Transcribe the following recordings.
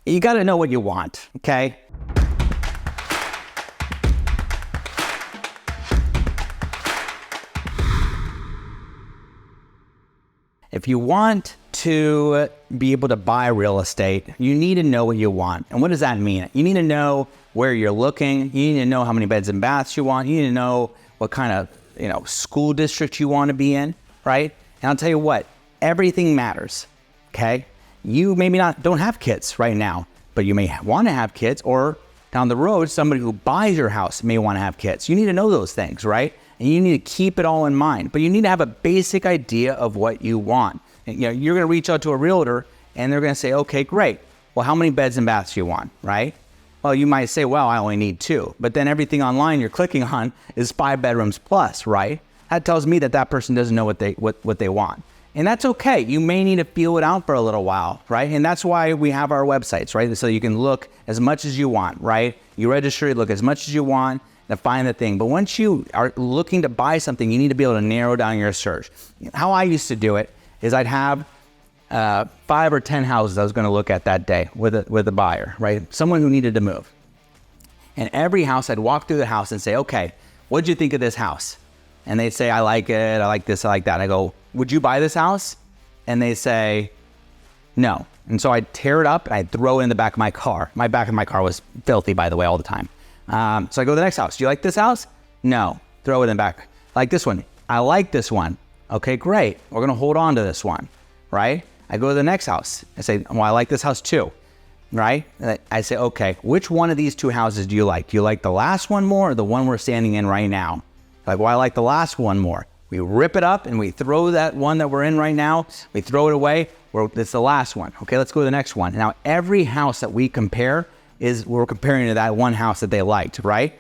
You got to know what you want, okay? If you want to be able to buy real estate, you need to know what you want. And what does that mean? You need to know where you're looking. You need to know how many beds and baths you want. You need to know what kind of, school district you want to be in, right? And I'll tell you what, everything matters, okay? You maybe don't have kids right now, but you may want to have kids, or down the road, somebody who buys your house may want to have kids. You need to know those things, right? And you need to keep it all in mind, but you need to have a basic idea of what you want. And, you're going to reach out to a realtor and they're going to say, okay, great. Well, how many beds and baths do you want, right? Well, you might say, well, I only need 2, but then everything online you're clicking on is 5 bedrooms plus, right? That tells me that person doesn't know what they want. And that's okay. You may need to feel it out for a little while, right? And that's why we have our websites, right? So you can look as much as you want, right? You register, you look as much as you want to find the thing. But once you are looking to buy something, you need to be able to narrow down your search. How I used to do it is I'd have 5 or 10 houses I was going to look at that day with a buyer, right? Someone who needed to move. And every house, I'd walk through the house and say, okay, what'd you think of this house? And they'd say, I like it, I like this, I like that. And I go, would you buy this house? And they say, no. And so I'd tear it up and I'd throw it in the back of my car. My back of my car was filthy, by the way, all the time. So I go to the next house. Do you like this house? No. Throw it in the back. I like this one. I like this one. Okay, great. We're going to hold on to this one, right? I go to the next house. I say, well, I like this house too, right? And I say, okay, which one of these 2 houses do you like? Do you like the last one more or the one we're standing in right now? Like, well, I like the last one more. We rip it up and we throw that one that we're in right now. We throw it away. It's the last one. Okay, let's go to the next one. Now, every house that we compare we're comparing to that one house that they liked, right?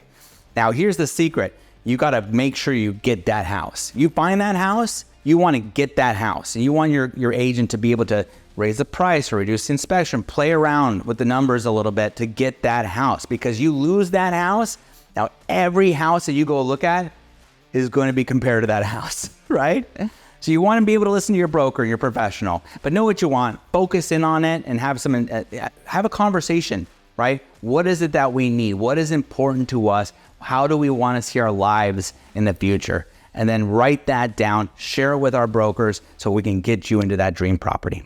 Now, here's the secret. You got to make sure you get that house. You find that house, you want to get that house. And you want your agent to be able to raise the price or reduce the inspection, play around with the numbers a little bit to get that house. Because you lose that house, now every house that you go look at is going to be compared to that house, right? So you want to be able to listen to your broker, your professional, but know what you want, focus in on it, and have a conversation, right? What is it that we need? What is important to us? How do we want to see our lives in the future? And then write that down, share it with our brokers so we can get you into that dream property.